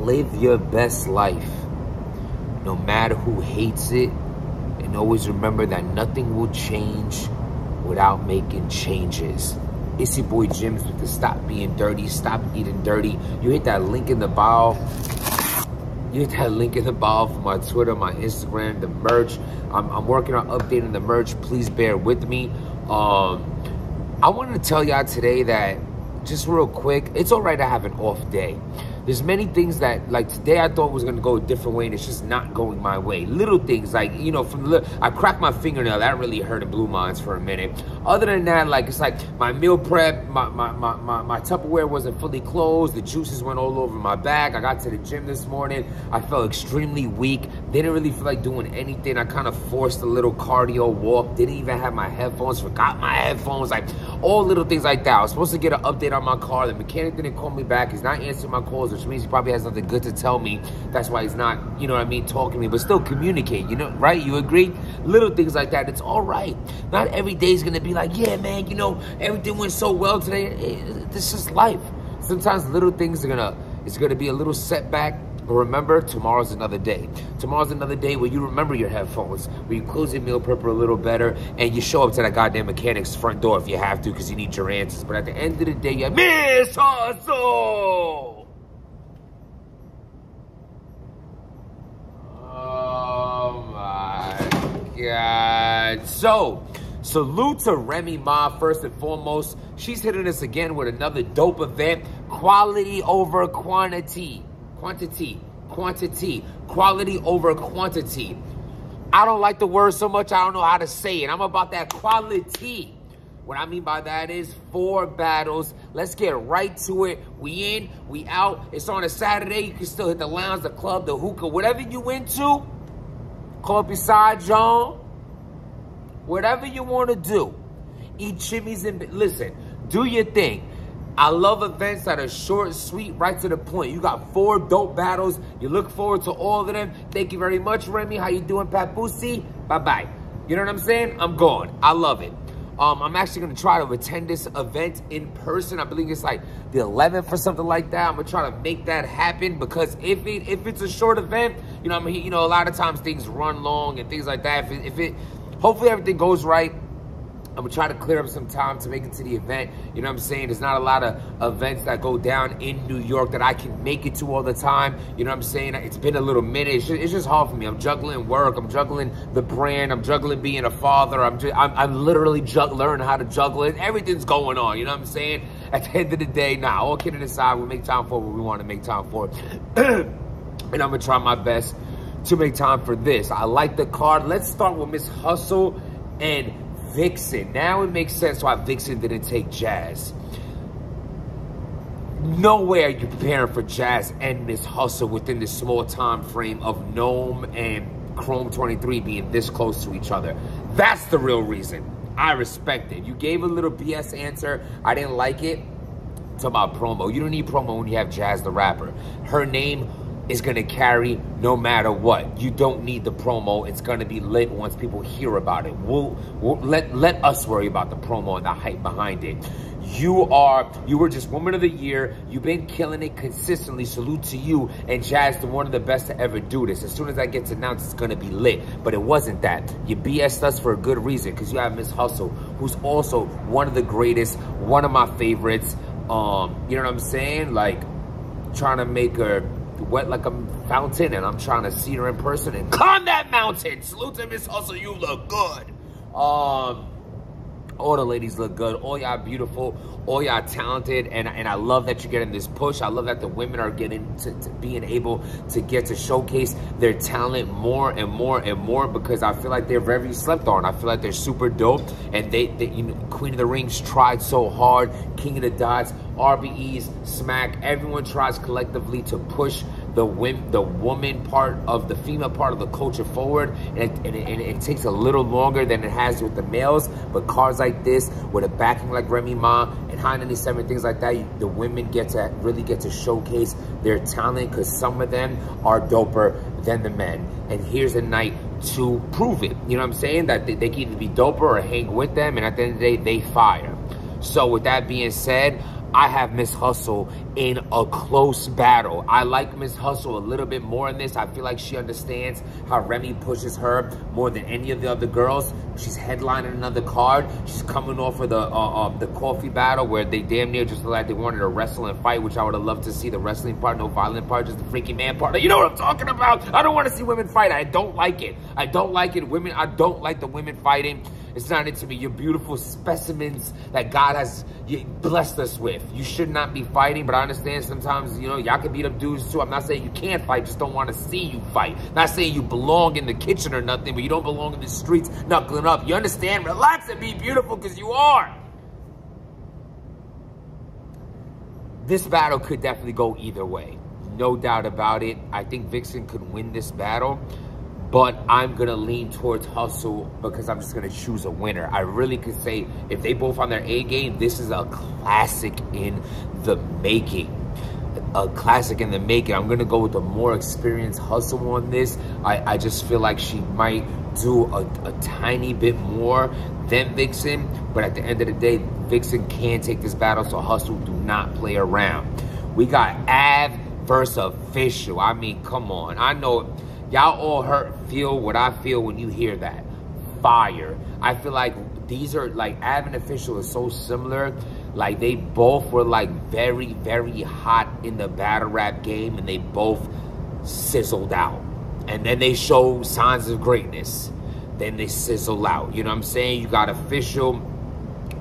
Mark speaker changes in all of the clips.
Speaker 1: live your best life, no matter who hates it. And always remember that nothing will change without making changes. It's your boy Jims with the Stop Being Dirty, Stop Eating Dirty. You hit that link in the bio. You hit that link in the bio for my Twitter, my Instagram, the merch. I'm working on updating the merch. Please bear with me. I wanted to tell y'all today that, just real quick, it's all right to have an off day. There's many things that, like today, I thought was going to go a different way, and it's just not going my way. Little things, like, you know, I cracked my fingernail. That really hurt and blew minds for a minute. Other than that, like, it's like my meal prep, my Tupperware wasn't fully closed. The juices went all over my back. I got to the gym this morning. I felt extremely weak. Didn't really feel like doing anything. I kind of forced a little cardio walk. Didn't even have my headphones. Forgot my headphones. Like, all little things like that. I was supposed to get an update on my car. The mechanic didn't call me back. He's not answering my calls, which means he probably has something good to tell me. That's why he's not, you know what I mean, talking to me, but still communicate, you know, right? You agree? Little things like that. It's all right. Not every day is going to be like, yeah, man, you know, everything went so well today. This is life. Sometimes little things it's going to be a little setback. But remember, tomorrow's another day. Tomorrow's another day where you remember your headphones, where you close your meal prepper a little better, and you show up to that goddamn mechanic's front door if you have to, because you need your answers. But at the end of the day, you miss hustle. Oh my God. So, salute to Remy Ma, first and foremost. She's hitting us again with another dope event. Quality over quantity. Quality over quantity. I don't like the word so much, I don't know how to say it. I'm about that quality. What I mean by that is 4 battles. Let's get right to it. We in, we out. It's on a Saturday. You can still hit the lounge, the club, the hookah, whatever you into. Call up your side, John. Whatever you want to do. Eat chimneys and listen, do your thing. I love events that are short, sweet, right to the point. You got 4 dope battles. You look forward to all of them. Thank you very much, Remy. How you doing, Papusi? Bye-bye. You know what I'm saying? I'm gone. I love it. I'm actually going to try to attend this event in person. I believe it's like the 11th or something like that. I'm going to try to make that happen, because if it's a short event, you know, I mean, you know, a lot of times things run long and things like that. Hopefully everything goes right. I'm going to try to clear up some time to make it to the event. You know what I'm saying? There's not a lot of events that go down in New York that I can make it to all the time. You know what I'm saying? It's been a little minute. It's just hard for me. I'm juggling work. I'm juggling the brand. I'm juggling being a father. I'm literally learning how to juggle it. Everything's going on. You know what I'm saying? At the end of the day, all kidding aside, we make time for what we want to make time for. And I'm going to try my best to make time for this. I like the card. Let's start with Miss Hustle and Vixen. Now it makes sense why Vixen didn't take Jazz. No way are you preparing for Jazz and Miss Hustle within this small time frame of Gnome and Chrome 23 being this close to each other. That's the real reason. I respect it. You gave a little BS answer. I didn't like it. It's about promo. You don't need promo when you have Jazz the rapper. Her name is going to carry no matter what. You don't need the promo. It's going to be lit once people hear about it. We'll let us worry about the promo and the hype behind it. You were just Woman of the Year. You've been killing it consistently. Salute to you. And Jazz, one of the best to ever do this. As soon as that gets announced, it's going to be lit. But it wasn't that. You BS'd us for a good reason, because you have Miss Hustle, who's also one of the greatest, one of my favorites. You know what I'm saying? Like, trying to make her wet like a fountain, and I'm trying to see her in person and climb that mountain. Salute to Miss Hustle, you look good. All the ladies look good. All y'all beautiful. All y'all talented. And I love that you're getting this push. I love that the women are getting to being able to get to showcase their talent more and more and more, because I feel like they're very slept on. I feel like they're super dope. And they you know, Queen of the Rings tried so hard. King of the Dots, RBEs, Smack. Everyone tries collectively to push the woman part of the female part of the culture forward, and it takes a little longer than it has with the males. But cards like this, with a backing like Remy Ma and High 97, things like that, the women really get to showcase their talent, because some of them are doper than the men. And here's a night to prove it. You know what I'm saying? That they can either be doper or hang with them, and at the end of the day, they fire. So with that being said, I have Miss Hustle in a close battle. I like Miss Hustle a little bit more in this. I feel like she understands how Remy pushes her more than any of the other girls. She's headlining another card. She's coming off of the coffee battle where they damn near just looked like they wanted to wrestle and fight, which I would have loved to see. The wrestling part, no violent part, just the freaky man part. You know what I'm talking about? I don't want to see women fight. I don't like it. I don't like it. Women, I don't like the women fighting. It's not into me. You're beautiful specimens that God has blessed us with. You should not be fighting, but I understand sometimes, you know, y'all can beat up dudes too. I'm not saying you can't fight, just don't want to see you fight. Not saying you belong in the kitchen or nothing, but you don't belong in the streets knuckling up. You understand? Relax and be beautiful, because you are. This battle could definitely go either way. No doubt about it. I think Vixen could win this battle. But I'm going to lean towards Hustle because I'm just going to choose a winner. I really could say if they both on their A game, this is a classic in the making. A classic in the making. I'm going to go with the more experienced Hustle on this. I just feel like she might do a tiny bit more than Vixen. But at the end of the day, Vixen can take this battle, so Hustle do not play around. We got Av versus Official. I mean, come on. I know y'all all feel what I feel when you hear that. Fire. I feel like these are, like, Av and Official is so similar. Like, they both were, like, very, very hot in the battle rap game, and they both sizzled out. And then they show signs of greatness. Then they sizzle out. You know what I'm saying? You got Official.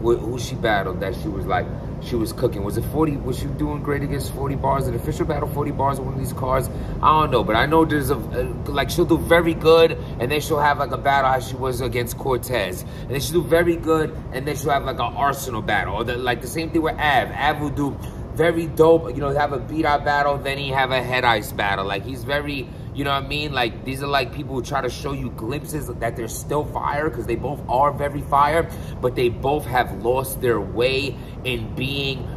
Speaker 1: Who she battled that she was like, she was cooking. Was it 40? Was she doing great against 40 bars? An Official battle 40 bars on one of these cards? I don't know, but I know there's like, she'll do very good, and then she'll have like a battle how she was against Cortez, and then she'll do very good, and then she'll have like an Arsenal battle, or like the same thing with Av. Av will do very dope, you know, have a beat out battle, then he have a head ice battle. Like, he's very, you know what I mean? Like, these are like people who try to show you glimpses that they're still fire, because they both are very fire, but they both have lost their way in being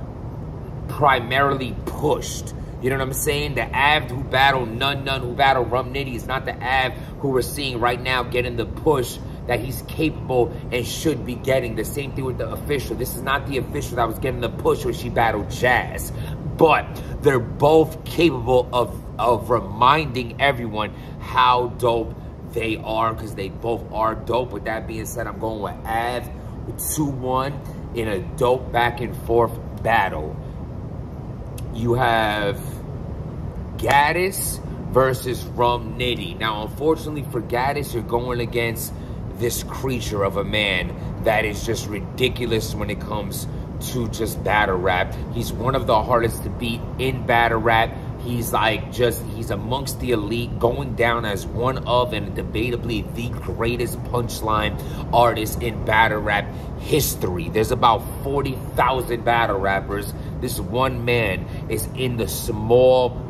Speaker 1: primarily pushed. You know what I'm saying? The Av who battled Nun who battled Rum Nitty is not the Av who we're seeing right now getting the push that he's capable and should be getting. The same thing with the Official. This is not the Official that was getting the push when she battled Jazz. But they're both capable of reminding everyone how dope they are, because they both are dope. With that being said, I'm going with Av with 2-1 in a dope back and forth battle. You have Gaddis versus Rum Nitty. Now, unfortunately for Gaddis, you're going against this creature of a man that is just ridiculous when it comes to just battle rap. He's one of the hardest to beat in battle rap. He's like he's amongst the elite, going down as one of, and debatably the greatest punchline artist in battle rap history. There's about 40,000 battle rappers. This one man is in the small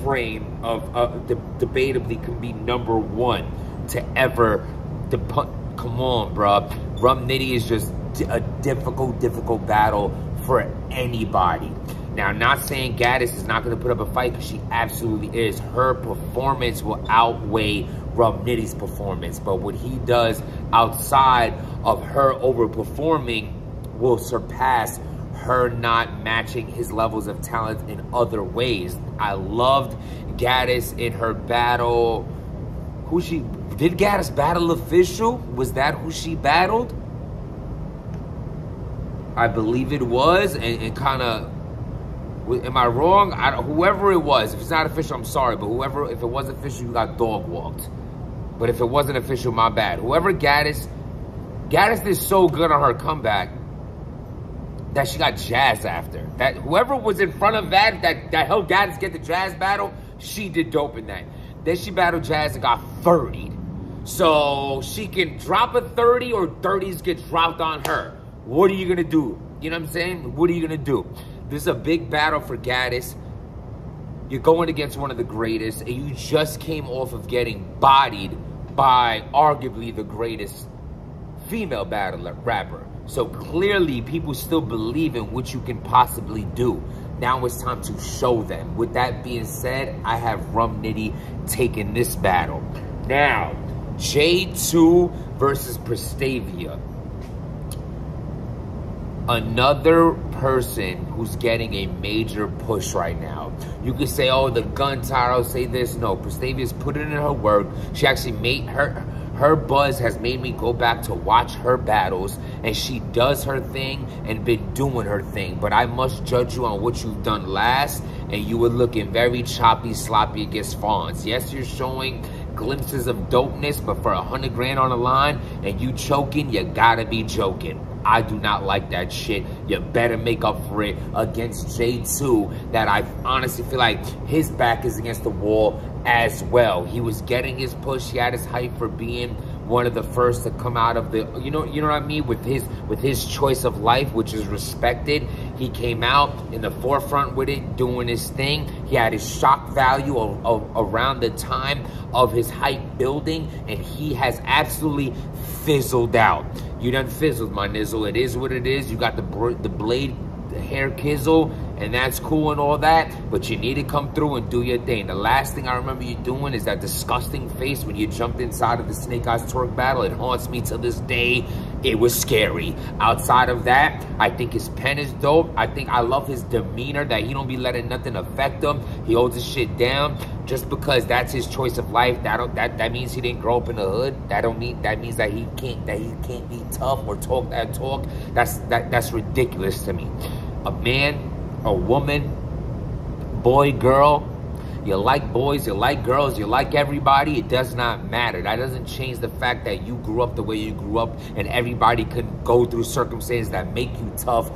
Speaker 1: frame of debatably can be #1 to ever. Come on, bruh. Rum Nitty is just a difficult battle for anybody. Now, I'm not saying Gaddis is not going to put up a fight, because she absolutely is. Her performance will outweigh Rum Nitty's performance. But what he does outside of her overperforming will surpass her not matching his levels of talent in other ways. I loved Gaddis in her battle. Did Gaddis battle Official? Was that who she battled? I believe it was, and kind of, am I wrong? Whoever it was, if it's not Official, I'm sorry, but if it was Official, you got dog walked. But if it wasn't Official, my bad. Whoever Gaddis did so good on her comeback that she got Jazz after. That whoever was in front of that helped Gaddis get the Jazz battle, she did dope in that. Then she battled Jazz and got 30'd. So she can drop a 30, or 30s get dropped on her. What are you going to do? You know what I'm saying? What are you going to do? This is a big battle for Gaddis. You're going against one of the greatest, and you just came off of getting bodied by arguably the greatest female battle rapper. So clearly, people still believe in what you can possibly do. Now it's time to show them. With that being said, I have Rum Nitty taking this battle. Now, J2 versus Prestavia. Another person who's getting a major push right now. You could say, oh, the gun title, say this. No, Prestavia's put it in her work. She actually made her buzz has made me go back to watch her battles, and she does her thing and been doing her thing. But I must judge you on what you've done last, and you were looking very choppy, sloppy against Fonz. Yes, you're showing glimpses of dopeness, but for 100 grand on the line and you choking, you gotta be joking. I do not like that shit. You better make up for it against J2, that I honestly feel like his back is against the wall as well. He was getting his push. He had his hype for being one of the first to come out of the, you know what I mean, with his choice of life, which is respected. He came out in the forefront with it, doing his thing. He had his shock value of around the time of his hype building, and he has absolutely fizzled out. You done fizzled, my nizzle. It is what it is. You got the blade, the hair kizzle, and that's cool and all that, but you need to come through and do your thing. The last thing I remember you doing is that disgusting face when you jumped inside of the Snake Eyes Twerk battle. It haunts me to this day. It was scary. Outside of that, I think his pen is dope. I love his demeanor, that he don't be letting nothing affect him. He holds his shit down. Just because that's his choice of life, that means he didn't grow up in the hood. That means that he can't be tough or talk that talk. That's ridiculous to me. A man, a woman, boy, girl, you like boys, you like girls, you like everybody, it does not matter. That doesn't change the fact that you grew up the way you grew up, and everybody can go through circumstances that make you tough,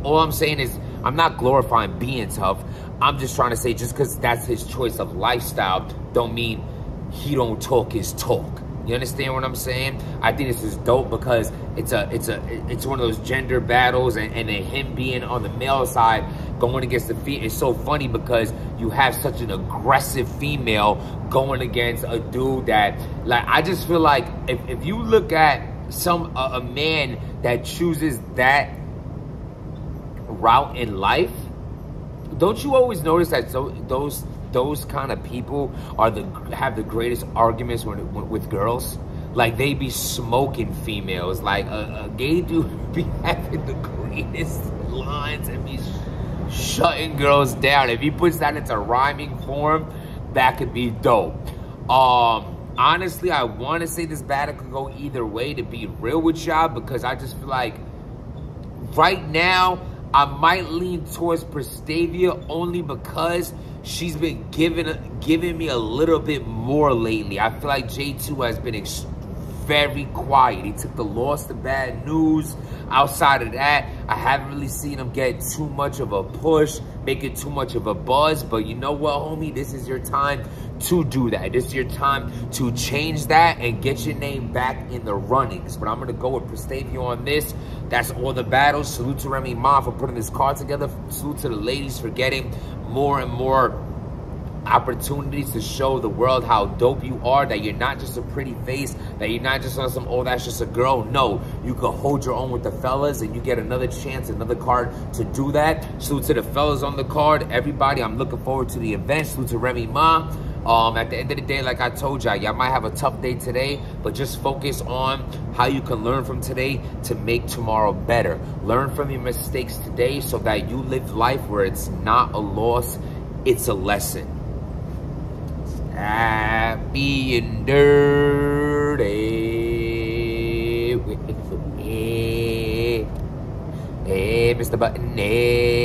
Speaker 1: all I'm saying is, I'm not glorifying being tough. I'm just trying to say, just because that's his choice of lifestyle, don't mean he don't talk his talk. You understand what I'm saying? I think this is dope because it's one of those gender battles, and then him being on the male side going against the female. It's so funny because you have such an aggressive female going against a dude that, like, I just feel like if you look at a man that chooses that route in life, don't you always notice that those kind of people have the greatest arguments with girls? Like, they be smoking females. Like, a gay dude be having the greatest lines and be shutting girls down. If he puts that into rhyming form, that could be dope. Honestly, I want to say this battle could go either way, to be real with y'all, because I just feel like right now I might lean towards Prestavia only because she's been giving me a little bit more lately. I feel like J2 has been very quiet. He took the loss to Bad News. Outside of that, I haven't really seen him get too much of a push, make it too much of a buzz. But you know what, homie? This is your time to do that. This is your time to change that and get your name back in the runnings. But I'm going to go with Prestavia on this. That's all the battles. Salute to Remy Ma for putting this card together. Salute to the ladies for getting more and more opportunities to show the world how dope you are, that you're not just a pretty face, that you're not just on some, oh, that's just a girl. No, you can hold your own with the fellas, and you get another chance, another card to do that. Salute to the fellas on the card. Everybody, I'm looking forward to the event. Salute to Remy Ma. At the end of the day, like I told y'all might have a tough day today, but just focus on how you can learn from today to make tomorrow better. Learn from your mistakes today so that you live life where it's not a loss, it's a lesson. Happy and dirty with me. Hey, Mr. Button. Hey.